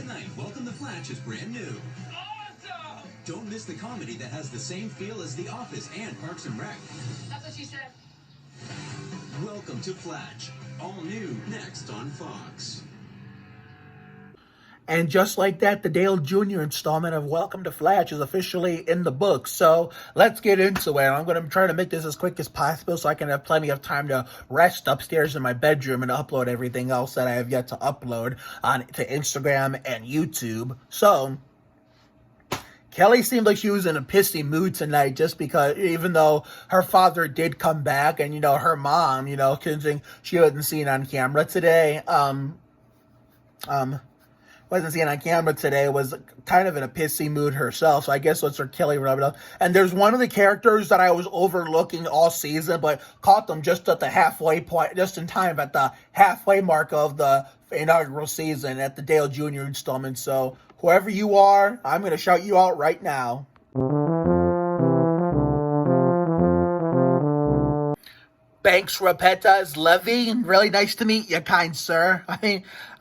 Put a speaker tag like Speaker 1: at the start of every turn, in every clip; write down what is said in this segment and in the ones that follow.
Speaker 1: Tonight, Welcome to Flatch is brand new.
Speaker 2: Awesome!
Speaker 1: Don't miss the comedy that has the same feel as The Office and Parks and Rec.
Speaker 2: That's what she said.
Speaker 1: Welcome to Flatch. All new next on Fox.
Speaker 3: And just like that, the Dale Jr. installment of Welcome to Flatch is officially in the books. So let's get into it. I'm going to try to make this as quick as possible so I can have plenty of time to rest upstairs in my bedroom and upload everything else that I have yet to upload to Instagram and YouTube. So Kelly seemed like she was in a pissy mood tonight just because, even though her father did come back and, her mom, she wasn't seen on camera today, wasn't seen on camera today, was kind of in a pissy mood herself. So I guess that's her Kelly rubbing up. And there's one of the characters that I was overlooking all season, but caught them just at the halfway point, just in time at the halfway mark of the inaugural season at the Dale Jr. installment. So whoever you are, I'm going to shout you out right now. Banks Repetas Levy, really nice to meet you, kind sir.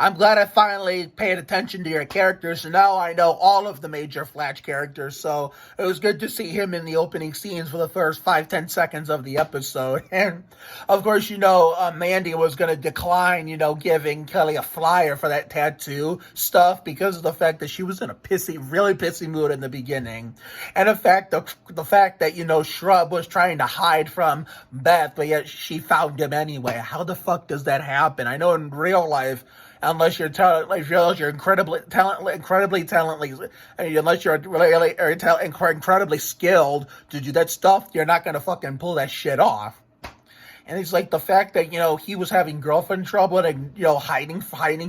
Speaker 3: I'm glad I finally paid attention to your characters, and now I know all of the major Flatch characters, so it was good to see him in the opening scenes for the first 5-10 seconds of the episode. And, of course, Mandy was going to decline, giving Kelly a flyer for that tattoo stuff because of the fact that she was in a really pissy mood in the beginning. And the fact that, Shrub was trying to hide from Beth, but yet she found him anyway. How the fuck does that happen? I know in real life, unless you're incredibly talented, unless you're really incredibly skilled to do that stuff, you're not gonna fucking pull that shit off. And it's like the fact that, he was having girlfriend trouble and, hiding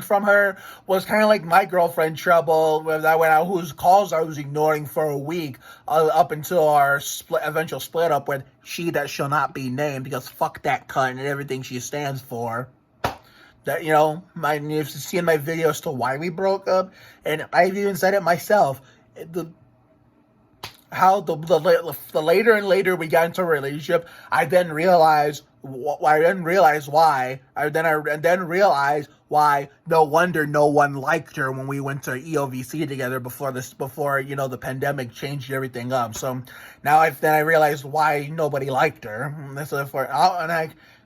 Speaker 3: from her was kind of like my girlfriend trouble whose calls I was ignoring for a week up until our eventual split up with she that shall not be named because fuck that cunt and everything she stands for. That, you've seen my video as to why we broke up, and I've even said it myself. The later and later we got into a relationship, I then realized why. No wonder no one liked her when we went to EOVC together before the pandemic changed everything up. So now I realized why nobody liked her.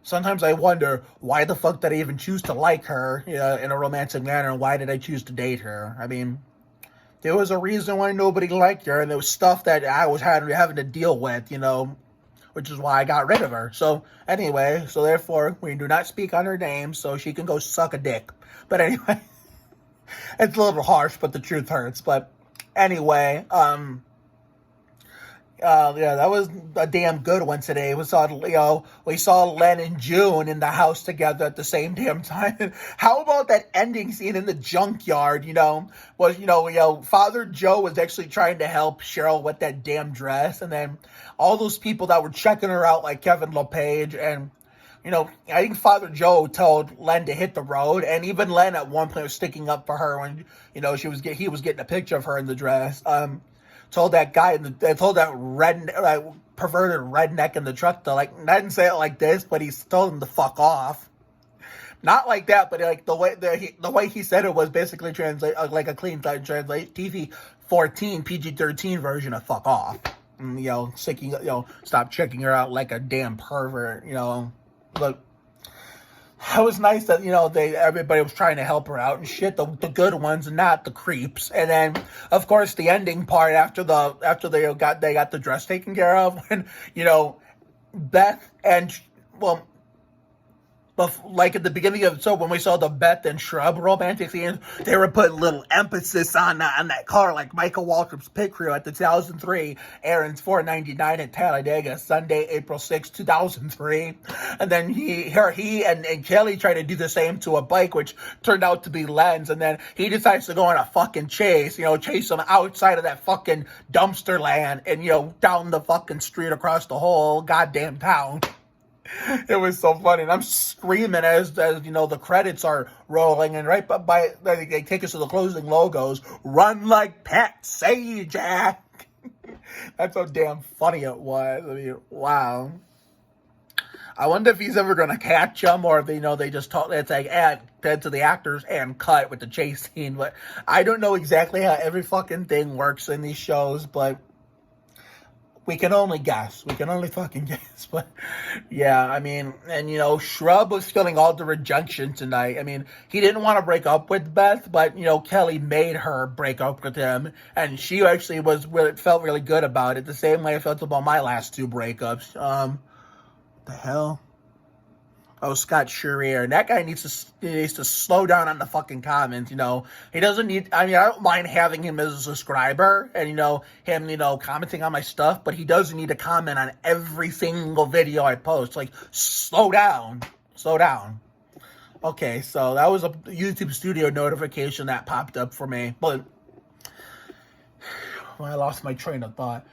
Speaker 3: Sometimes I wonder why the fuck did I even choose to like her, in a romantic manner, and why did I choose to date her? There was a reason why nobody liked her, and there was stuff that I was having to deal with, which is why I got rid of her. So anyway, therefore, we do not speak on her name, so she can go suck a dick. But anyway, it's a little harsh, but the truth hurts. But anyway, that was a damn good one today. We saw Len and June in the house together at the same damn time. How about that ending scene in the junkyard? Father Joe was actually trying to help Cheryl with that damn dress, and then all those people that were checking her out, like Kevin LePage, and I think Father Joe told Len to hit the road, and even Len at one point was sticking up for her when he was getting a picture of her in the dress. Told that guy, told that perverted redneck in the truck to, I didn't say it like this, but he told him to fuck off. Not like that, but the way he said it was basically like a clean translate TV-14 PG-13 version of fuck off. And, stop checking her out like a damn pervert. But it was nice that, everybody was trying to help her out and shit, the good ones and not the creeps. And then, of course, the ending part after they got the dress taken care of, when, Beth and, like at the beginning of the episode when we saw the Beth and Shrub romantic scenes, they were putting little emphasis on that car, like Michael Waltrip's Pit Crew at the 2003 Aaron's $4.99 at Talladega, Sunday, April 6, 2003. And then he and Kelly tried to do the same to a bike, which turned out to be Len's. And then he decides to go on a fucking chase, chase him outside of that fucking dumpster land and, down the fucking street across the whole goddamn town. It was so funny, and I'm screaming as the credits are rolling, and right by they take us to the closing logos. Run like Pat Sajak. That's how damn funny it was. Wow. I wonder if he's ever gonna catch him, or if they just talk. It's like, dead to the actors and cut with the chase scene. But I don't know exactly how every fucking thing works in these shows, but we can only guess. We can only fucking guess. But yeah, I mean, and you know, Shrub was feeling all the rejection tonight. I mean, he didn't want to break up with Beth, but you know, Kelly made her break up with him, and she actually felt really good about it. The same way I felt about my last two breakups. The hell? Oh, Scott Shearer. That guy needs to slow down on the fucking comments, you know. He doesn't need, I mean, I don't mind having him as a subscriber and, you know, him, you know, commenting on my stuff, but he doesn't need to comment on every single video I post. Like, slow down. Slow down. Okay, so that was a YouTube Studio notification that popped up for me, but I lost my train of thought.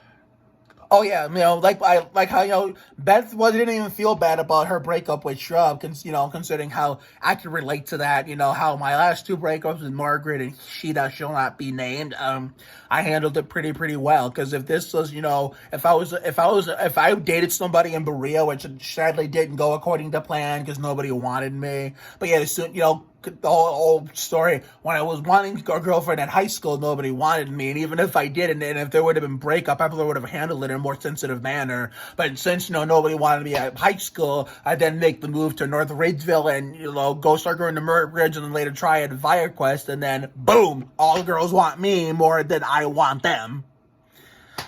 Speaker 3: Oh yeah, you know, like how, you know, Beth didn't even feel bad about her breakup with Shrub, you know, considering how I can relate to that. You know, how my last two breakups with Margaret and Sheeta shall not be named. I handled it pretty well, because if this was, you know, if I dated somebody in Berea, which sadly didn't go according to plan because nobody wanted me, but yeah, soon, you know, the whole story, when I was wanting a girlfriend in high school, nobody wanted me, and even if I did, and if there would have been breakup, I probably would have handled it in a more sensitive manner. But since, you know, nobody wanted me at high school, I then make the move to North Ridgeville and, you know, go start going to Merritt Ridge and then later try at ViaQuest, and then boom, all the girls want me more than I want them.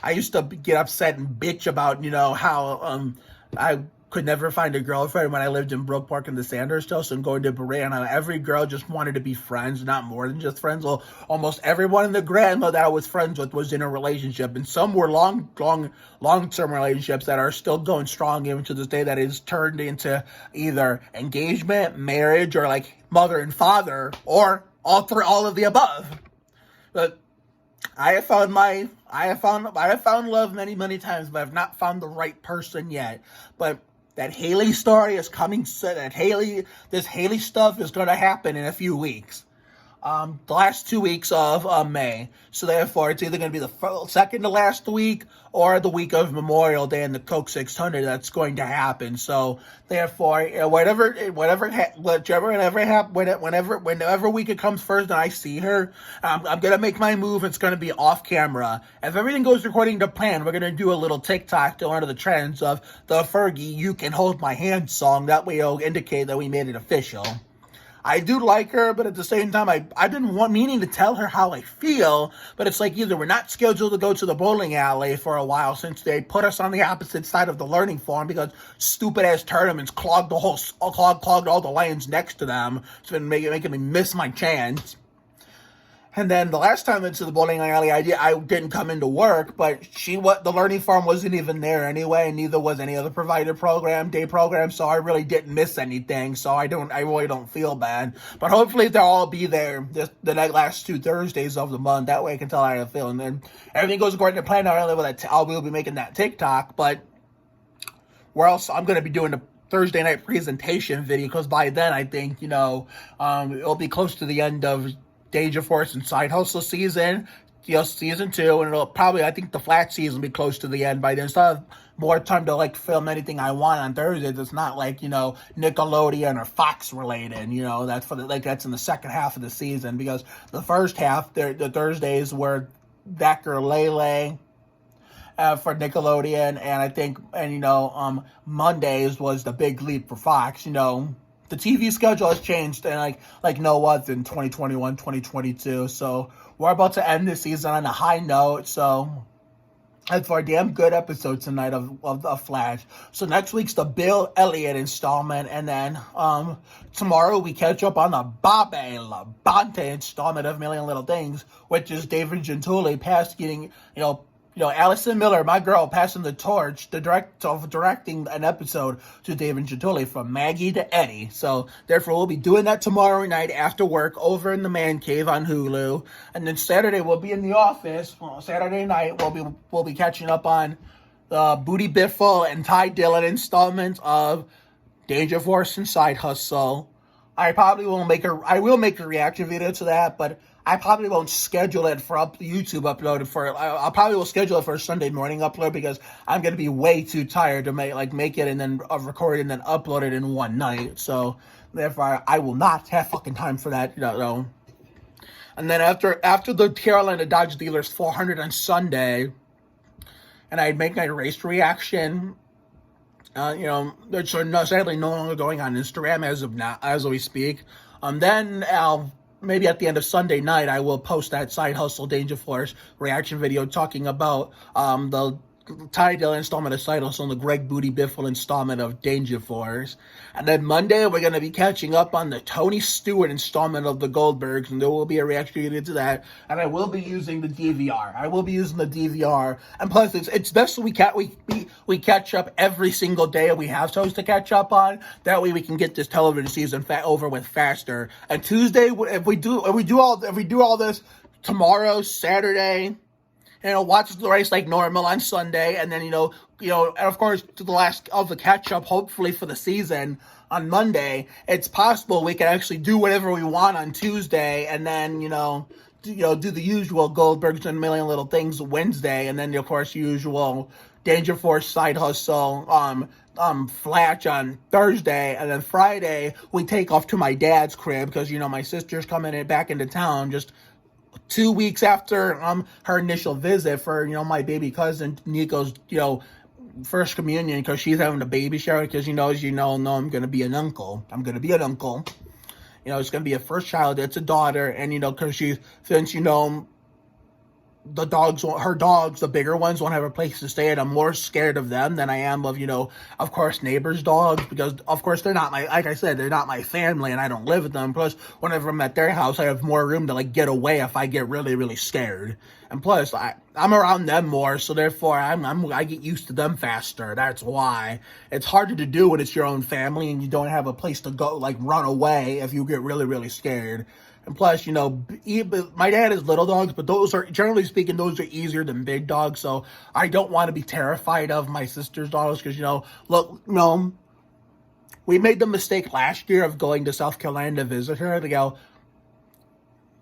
Speaker 3: I used to get upset and bitch about, you know, how I could never find a girlfriend when I lived in Brook Park in the Sanders House and going to Berea, and every girl just wanted to be friends, not more than just friends. Well, almost everyone in the grandma that I was friends with was in a relationship, and some were long-term relationships that are still going strong even to this day, that is turned into either engagement, marriage, or like mother and father, or all of the above. But I have found love many times, but I've not found the right person yet. But that Haley story is coming. This Haley stuff is going to happen in a few weeks. The last 2 weeks of May. So therefore, it's either going to be the second to last week or the week of Memorial Day and the Coke 600 that's going to happen. So therefore, whenever week it comes first and I see her, I'm going to make my move. It's going to be off camera. If everything goes according to plan, we're going to do a little TikTok to one of the trends of the Fergie "You Can Hold My Hand" song. That way it'll indicate that we made it official. I do like her, but at the same time, I've been meaning to tell her how I feel, but it's like either we're not scheduled to go to the bowling alley for a while since they put us on the opposite side of the learning farm because stupid-ass tournaments clogged all the lanes next to them. It's been making me miss my chance. And then the last time I went to the bowling alley, I didn't come into work, but the learning farm wasn't even there anyway, and neither was any other provided day program, so I really didn't miss anything, so I really don't feel bad. But hopefully they'll all be there the last 2 Thursdays of the month. That way I can tell how I feel. And then everything goes according to plan. I will be making that TikTok, but where else I'm going to be doing the Thursday night presentation video, because by then I think, you know, it'll be close to the end of Danger Force and Side Hustle season, you know, season 2, and it'll probably, I think the Flatch season will be close to the end by then, so I'll have more time to, like, film anything I want on Thursdays. It's not like, you know, Nickelodeon or Fox related, you know, that's in the second half of the season, because the first half, the Thursdays were Decker Lele, for Nickelodeon, and I think, you know, Mondays was the big leap for Fox. You know, the TV schedule has changed, and like no other in 2021, 2022. So we're about to end this season on a high note. So it's for a damn good episode tonight of Flash. So next week's the Bill Elliott installment, and then tomorrow we catch up on the Bobby Labonte installment of Million Little Things, which is David Gentili getting, Allison Miller, my girl, passing the torch, directing an episode to David Gentili from Maggie to Eddie. So, therefore, we'll be doing that tomorrow night after work over in the Man Cave on Hulu. And then Saturday, we'll be in the office. Well, Saturday night, we'll be catching up on the Booty Biffle and Ty Dillon installments of Danger Force and Side Hustle. I will make a reaction video to that, but I probably won't schedule it for YouTube upload. I probably will schedule it for a Sunday morning upload because I'm going to be way too tired to make it and then record it and then upload it in one night. So Therefore, I will not have fucking time for that, And then after the Carolina Dodge Dealers 400 on Sunday, and I'd make my race reaction, which are sadly no longer going on Instagram as we speak. Then maybe at the end of Sunday night, I will post that Side Hustle Danger Force reaction video talking about the Ty Dillon installment of Side Hustle and the Greg Booty Biffle installment of Danger Force. And then Monday, we're going to be catching up on the Tony Stewart installment of the Goldbergs, and there will be a reaction video to that. And I will be using the DVR. And plus, it's best so we catch up every single day, and we have shows to catch up on. That way, we can get this television season over with faster. And Tuesday, if we do all this tomorrow, Saturday, watch the race like normal on Sunday, and then, and of course, to the last of the catch-up, hopefully for the season, on Monday, it's possible we can actually do whatever we want on Tuesday, and then, do the usual Goldbergs and a million little things Wednesday, and then, of course, usual Danger Force, Side Hustle, Flatch on Thursday, and then Friday, we take off to my dad's crib, because, my sister's coming back into town just 2 weeks after her initial visit for my baby cousin Nico's first communion, because she's having a baby shower, because I'm gonna be an uncle. It's gonna be a first child. It's a daughter, and because since the bigger ones won't have a place to stay, and I'm more scared of them than I am of, of course, neighbors' dogs, because, of course, they're not my family, and I don't live with them. Plus, whenever I'm at their house, I have more room to, get away if I get really, really scared. And plus, I'm around them more, so therefore, I get used to them faster. That's why. It's harder to do when it's your own family, and you don't have a place to go, run away if you get really, really scared. And plus, my dad has little dogs, but generally speaking, those are easier than big dogs. So I don't want to be terrified of my sister's dogs because, we made the mistake last year of going to South Carolina to visit her.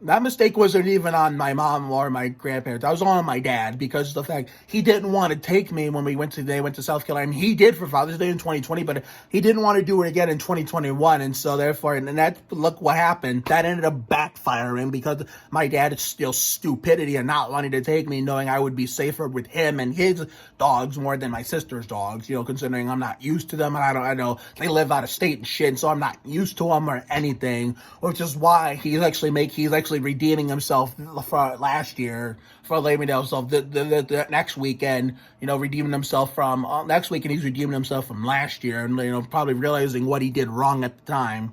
Speaker 3: That mistake wasn't even on my mom or my grandparents. That was on my dad, because of the fact he didn't want to take me when they went to South Carolina. He did for Father's Day in 2020, but he didn't want to do it again in 2021. And so therefore, look what happened. That ended up backfiring because my dad's still stupidity and not wanting to take me, knowing I would be safer with him and his dogs more than my sister's dogs, considering I'm not used to them. And I know they live out of state and shit, so I'm not used to them or anything, which is why he's actually redeeming himself for last year for Labor Day. So the next weekend, redeeming himself from next weekend, he's redeeming himself from last year, and probably realizing what he did wrong at the time.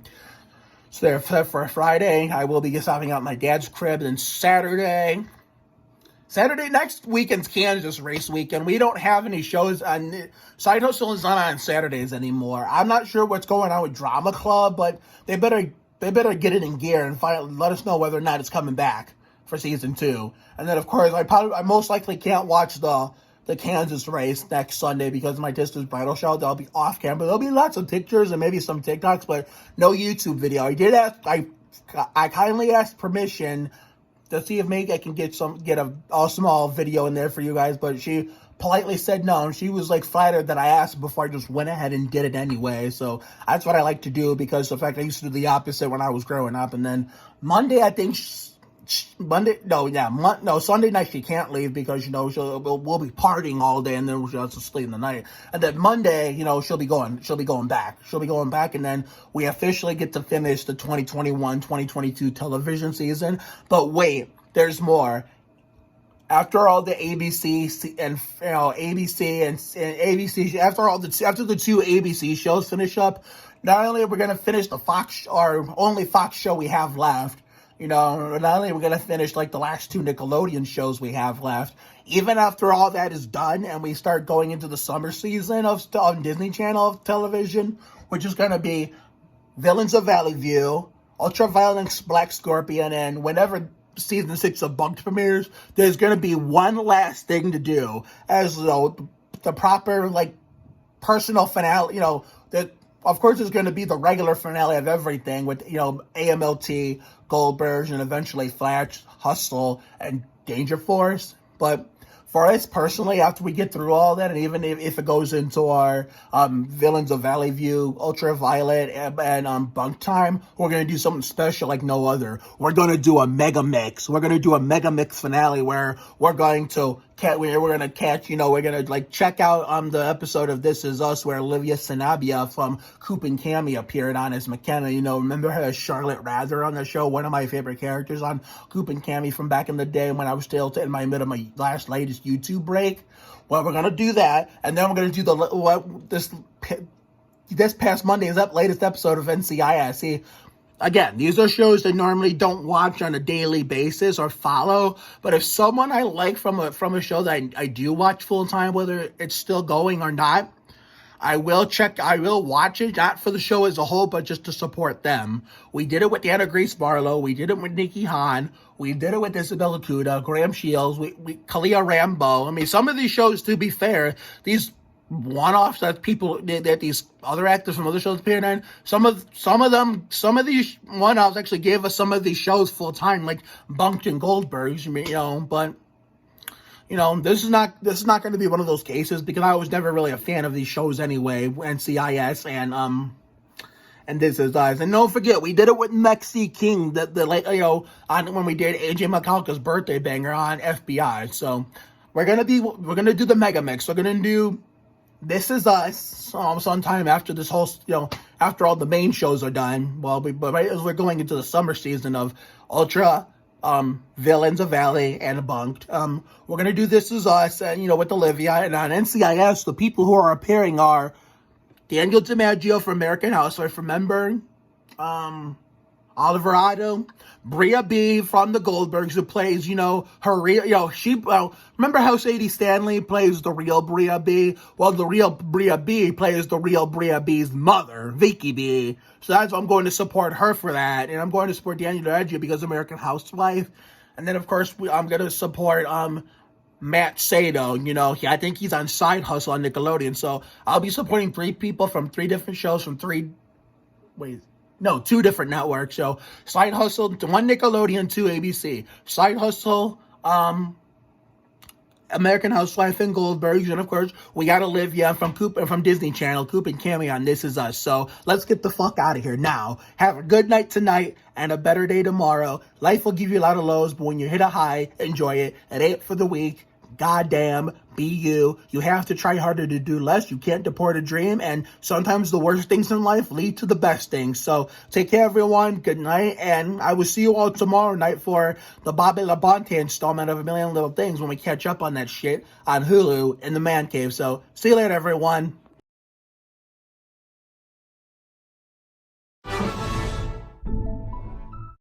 Speaker 3: So there for Friday, I will be stopping out at my dad's crib, and Saturday next weekend's Kansas race weekend. We don't have any shows on Side Hustle is not on Saturdays anymore. I'm not sure what's going on with Drama Club, but they better get it in gear and let us know whether or not it's coming back for season 2. And then, of course, I most likely can't watch the Kansas race next Sunday because of my sister's bridal show. That'll be off camera. There'll be lots of pictures and maybe some TikToks, but no YouTube video. I kindly asked permission to see if maybe I can get a small video in there for you guys, but she politely said no, and she was flattered that I asked before I just went ahead and did it anyway. So that's what I like to do, because in fact I used to do the opposite when I was growing up. And then Monday, I think Sunday night she can't leave because we'll be partying all day, and then she'll have to sleep in the night. And then Monday, she'll be going back, and then we officially get to finish the 2021-2022 television season. But wait, there's more. After all the ABC and ABC, after the 2 ABC shows finish up, not only are we gonna finish our only Fox show we have left, not only are we gonna finish the last 2 Nickelodeon shows we have left, even after all that is done and we start going into the summer season on Disney Channel television, which is gonna be Villains of Valley View, Ultraviolence Black Scorpion, and whenever season 6 of Bunked premieres, there's going to be one last thing to do as the proper personal finale. That of course is going to be the regular finale of everything with AMLT, Goldberg, and eventually Flatch, Hustle, and Danger Force. But for us personally, after we get through all that, and even if it goes into our Villains of Valley View, Ultraviolet, and Bunk Time, we're going to do something special like no other. We're going to do a mega mix. We're going to do a mega mix finale where we're going to catch, we're going to like check out the episode of This Is Us where Olivia Sanabia from Coop and Cammy appeared on as McKenna. You know, remember her as Charlotte Rather on the show? One of my favorite characters on Coop and Cammy from back in the day when I was still in my middle of my latest YouTube break. Well, we're gonna do that, and then we're gonna do this past Monday's latest episode of NCIS. See, again, these are shows that normally don't watch on a daily basis or follow, but if someone I like from a show that I do watch full time, whether it's still going or not, I will watch it, not for the show as a whole, but just to support them. We did it with Anna Grace Barlow. We did it with Nikki Hahn. We did it with Isabella Cuda, Graham Shields, Kalia Rambo. I mean, some of these shows, to be fair, these one-offs that these other actors from other shows appeared in, some of these one-offs actually gave us some of these shows full time, like Bunked and Goldberg's, you know, but you know, this is not going to be one of those cases because I was never really a fan of these shows anyway, NCIS and This Is Us. And don't forget, we did it with Mexi King, when we did AJ McCullough's birthday banger on FBI. So we're gonna do the mega mix. We're gonna do This Is Us sometime after this whole, after all the main shows are done. Well, but right as we're going into the summer season of Ultra, Villains of Valley, and Bunked. We're gonna do This Is Us, and with Olivia, and on NCIS, the people who are appearing are Daniel DiMaggio from American Housewife, remember? Oliver Otto, Bria B from the Goldbergs, who plays, her real, remember how Sadie Stanley plays the real Bria B? Well, the real Bria B plays the real Bria B's mother, Vicky B. So that's why I'm going to support her for that. And I'm going to support Daniel DiMaggio because American Housewife. And then, of course, I'm going to support, Matt Sato, I think he's on Side Hustle on Nickelodeon. So I'll be supporting 3 people from 3 different shows from 2 different networks. So Side Hustle, 1 Nickelodeon, 2 ABC. Side Hustle, American Housewife and Goldbergs, and of course we got Olivia from Disney Channel, Coop and Cammy on This Is Us. So let's get the fuck out of here now. Have a good night tonight and a better day tomorrow. Life will give you a lot of lows, but when you hit a high, enjoy it. It ain't for the weak. Goddamn, be you. You have to try harder to do less. You can't deport a dream, and sometimes the worst things in life lead to the best things. So take care, everyone. Good night, and I will see you all tomorrow night for the Bobby Labonte installment of A Million Little Things when we catch up on that shit on Hulu in the Man Cave. So see you later, everyone.